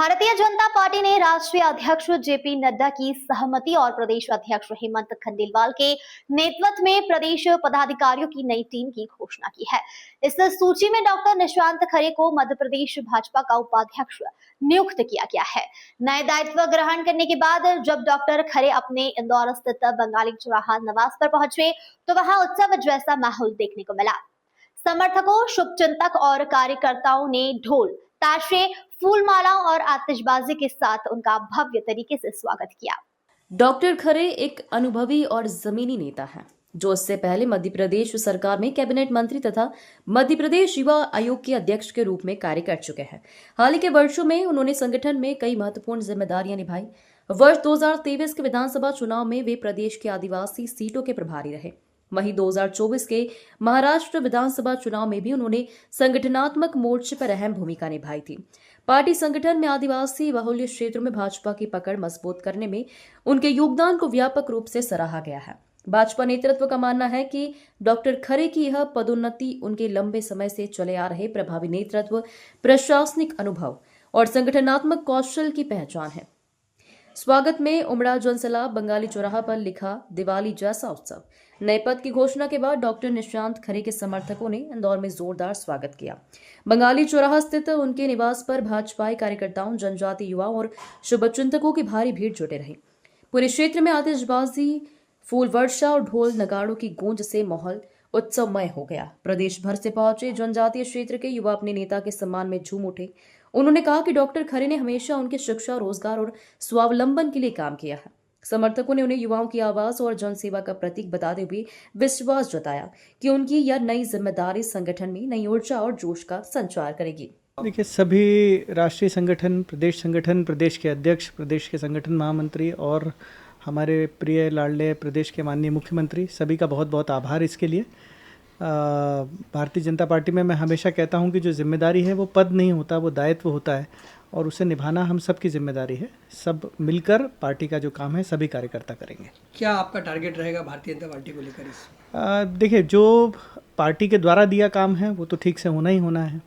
Bharatiya Janata party ने राष्ट्रीय अध्यक्ष जेपी नड्डा की सहमति और प्रदेश अध्यक्ष हेमंत खंडेलवाल के नेतृत्व में प्रदेश पदाधिकारियों की नई टीम की घोषणा की है। इस सूची में डॉक्टर निशांत खरे को मध्य प्रदेश भाजपा का उपाध्यक्ष नियुक्त किया गया है। नए दायित्व ग्रहण करने के बाद जब डॉक्टर खरे अपने इंदौर स्थित बंगाली चौराहा निवास पर पहुंचे तो वहां उत्सव जैसा माहौल देखने को मिला। समर्थकों, शुभचिंतक और कार्यकर्ताओं ने ढोल, ताशे, फूलमालाओं और आतिशबाजी के साथ उनका भव्य तरीके से स्वागत किया। डॉक्टर खरे एक अनुभवी और जमीनी नेता हैं, जो इससे पहले मध्य प्रदेश सरकार में कैबिनेट मंत्री तथा मध्य प्रदेश युवा आयोग के अध्यक्ष के रूप में कार्य कर चुके हैं। हाल ही के वर्षों में उन्होंने संगठन में कई महत्वपूर्ण जिम्मेदारियां निभाई। वर्ष 2023 के विधानसभा चुनाव में वे प्रदेश के आदिवासी सीटों के प्रभारी रहे। वहीं 2024 के महाराष्ट्र विधानसभा चुनाव में भी उन्होंने संगठनात्मक मोर्चे पर अहम भूमिका निभाई थी। पार्टी संगठन में आदिवासी बहुल्य क्षेत्रों में भाजपा की पकड़ मजबूत करने में उनके योगदान को व्यापक रूप से सराहा गया है। भाजपा नेतृत्व का मानना है कि डॉक्टर खरे की यह पदोन्नति उनके लंबे समय से चले आ रहे प्रभावी नेतृत्व, प्रशासनिक अनुभव और संगठनात्मक कौशल की पहचान है। स्वागत में उमड़ा जनसला बंगाली चौराहा पर लिखा दिवाली जैसा उत्सव। नए पद की घोषणा के बाद डॉक्टर निशांत खरे के समर्थकों ने इंदौर में जोरदार स्वागत किया। बंगाली चौराहा स्थित उनके निवास पर भाजपाई कार्यकर्ताओं, जनजातीय युवाओं और शुभचिंतकों की भारी भीड़ जुटे रही। पूरे क्षेत्र में आतिशबाजी, फूल वर्षा और ढोल नगाड़ों की गूंज से माहौल उत्सवमय हो गया। प्रदेश भर से पहुंचे जनजातीय क्षेत्र के युवा अपने नेता के सम्मान में झूम उठे। उन्होंने कहा कि डॉक्टर खरे ने हमेशा उनके शिक्षा, रोजगार और स्वावलंबन के लिए काम किया है। समर्थकों ने उन्हें युवाओं की आवाज और जनसेवा का प्रतीक बताते हुए विश्वास जताया कि उनकी यह नई जिम्मेदारी संगठन में नई ऊर्जा और जोश का संचार करेगी। देखिए, सभी राष्ट्रीय संगठन, प्रदेश के अध्यक्ष, प्रदेश के संगठन महामंत्री और हमारे प्रिय लाडले प्रदेश के माननीय मुख्यमंत्री, सभी का बहुत बहुत आभार इसके लिए। भारतीय जनता पार्टी में मैं हमेशा कहता हूं कि जो जिम्मेदारी है वो पद नहीं होता, वो दायित्व होता है और उसे निभाना हम सब की जिम्मेदारी है। सब मिलकर पार्टी का जो काम है सभी कार्यकर्ता करेंगे। क्या आपका टारगेट रहेगा भारतीय जनता पार्टी को लेकर इस? देखिए, जो पार्टी के द्वारा दिया काम है वो तो ठीक से होना ही होना है।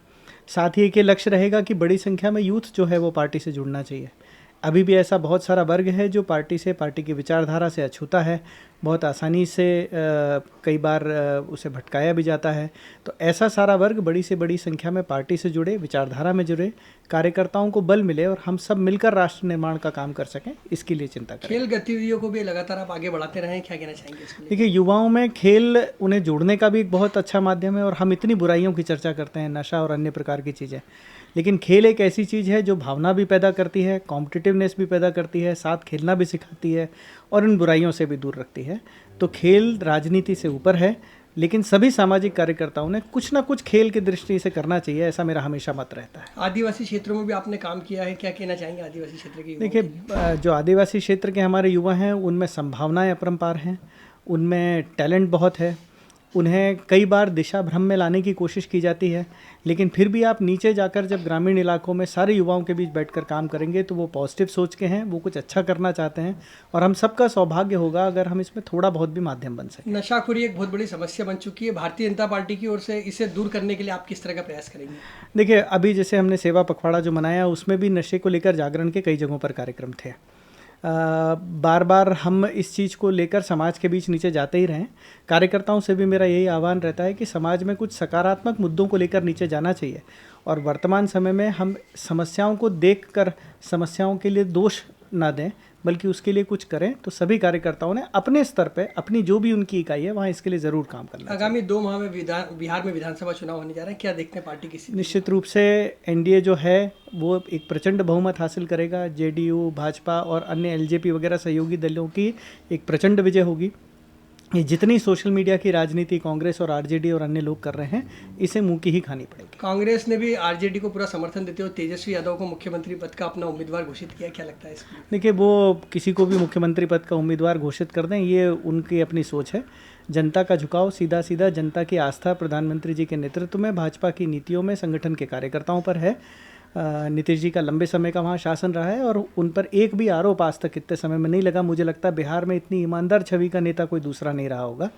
साथ ही एक लक्ष्य रहेगा कि बड़ी संख्या में यूथ जो है वो पार्टी से जुड़ना चाहिए। अभी भी ऐसा बहुत सारा वर्ग है जो पार्टी की विचारधारा से अछूता है, बहुत आसानी से कई बार उसे भटकाया भी जाता है। तो ऐसा सारा वर्ग बड़ी से बड़ी संख्या में पार्टी से जुड़े, विचारधारा में जुड़े, कार्यकर्ताओं को बल मिले और हम सब मिलकर राष्ट्र निर्माण का काम कर सकें, इसके लिए चिंता करें। खेल गतिविधियों को भी लगातार आप आगे बढ़ाते रहें, क्या कहना चाहेंगे इसके लिए? देखिए, युवाओं में खेल उन्हें जोड़ने का भी एक बहुत अच्छा माध्यम है और हम इतनी बुराइयों की चर्चा करते हैं, नशा और अन्य प्रकार की चीज़ें, लेकिन खेल एक ऐसी चीज़ है जो भावना भी पैदा करती है, कॉम्पिटिटिवनेस भी पैदा करती है, साथ खेलना भी सिखाती है और इन बुराइयों से भी दूर रखती है। तो खेल राजनीति से ऊपर है, लेकिन सभी सामाजिक कार्यकर्ताओं ने कुछ ना कुछ खेल की दृष्टि से करना चाहिए, ऐसा मेरा हमेशा मत रहता है। आदिवासी क्षेत्रों में भी आपने काम किया है, क्या कहना चाहेंगे आदिवासी क्षेत्र के? देखिए, जो आदिवासी क्षेत्र के हमारे युवा हैं उनमें संभावनाएं अपरंपार हैं, उनमें टैलेंट बहुत है। उन्हें कई बार दिशा भ्रम में लाने की कोशिश की जाती है, लेकिन फिर भी आप नीचे जाकर जब ग्रामीण इलाकों में सारे युवाओं के बीच बैठकर काम करेंगे तो वो पॉजिटिव सोच के हैं, वो कुछ अच्छा करना चाहते हैं और हम सबका सौभाग्य होगा अगर हम इसमें थोड़ा बहुत भी माध्यम बन सकें। नशाखोरी एक बहुत बड़ी समस्या बन चुकी है, भारतीय जनता पार्टी की ओर से इसे दूर करने के लिए आप किस तरह का प्रयास करेंगे? देखिए, अभी जैसे हमने सेवा पखवाड़ा जो मनाया उसमें भी नशे को लेकर जागरण के कई जगहों पर कार्यक्रम थे। बार बार हम इस चीज़ को लेकर समाज के बीच नीचे जाते ही रहें। कार्यकर्ताओं से भी मेरा यही आह्वान रहता है कि समाज में कुछ सकारात्मक मुद्दों को लेकर नीचे जाना चाहिए और वर्तमान समय में हम समस्याओं को देखकर समस्याओं के लिए दोष ना दें, बल्कि उसके लिए कुछ करें। तो सभी कार्यकर्ताओं ने अपने स्तर पे अपनी जो भी उनकी इकाई है वहाँ इसके लिए ज़रूर काम करना चाहिए। आगामी 2 माह में बिहार में विधानसभा चुनाव होने जा रहे हैं, क्या देखते हैं पार्टी की? निश्चित रूप से एनडीए जो है वो एक प्रचंड बहुमत हासिल करेगा। जेडीयू, भाजपा और अन्य एलजेपी वगैरह सहयोगी दलों की एक प्रचंड विजय होगी। ये जितनी सोशल मीडिया की राजनीति कांग्रेस और आरजेडी और अन्य लोग कर रहे हैं, इसे मुंह की ही खानी पड़ेगी। कांग्रेस ने भी आरजेडी को पूरा समर्थन देते हुए तेजस्वी यादव को मुख्यमंत्री पद का अपना उम्मीदवार घोषित किया, क्या लगता है इसमें? देखिए, वो किसी को भी मुख्यमंत्री पद का उम्मीदवार घोषित कर दें, ये उनकी अपनी सोच है। जनता का झुकाव सीधा सीधा जनता की आस्था प्रधानमंत्री जी के नेतृत्व में, भाजपा की नीतियों में, संगठन के कार्यकर्ताओं पर है। नीतीश जी का लंबे समय का वहाँ शासन रहा है और उन पर एक भी आरोप आज तक इतने समय में नहीं लगा। मुझे लगता है बिहार में इतनी ईमानदार छवि का नेता कोई दूसरा नहीं रहा होगा।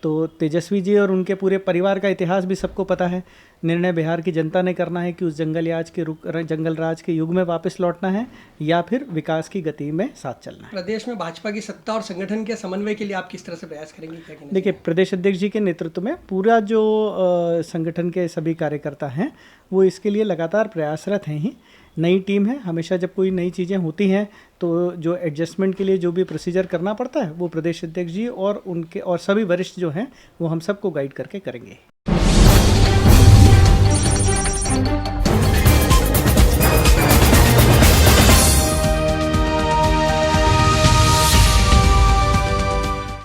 तो तेजस्वी जी और उनके पूरे परिवार का इतिहास भी सबको पता है। निर्णय बिहार की जनता ने करना है कि उस जंगल राज के युग में वापस लौटना है या फिर विकास की गति में साथ चलना है। प्रदेश में भाजपा की सत्ता और संगठन के समन्वय के लिए आप किस तरह से प्रयास करेंगे, क्या कहना देखिए, प्रदेश अध्यक्ष जी के नेतृत्व में पूरा जो संगठन के सभी कार्यकर्ता हैं वो इसके लिए लगातार प्रयासरत हैं ही। नई टीम है, हमेशा जब कोई नई चीज़ें होती हैं तो जो एडजस्टमेंट के लिए जो भी प्रोसीजर करना पड़ता है वो प्रदेश अध्यक्ष जी और उनके और सभी वरिष्ठ जो हैं वो हम सबको गाइड करके करेंगे।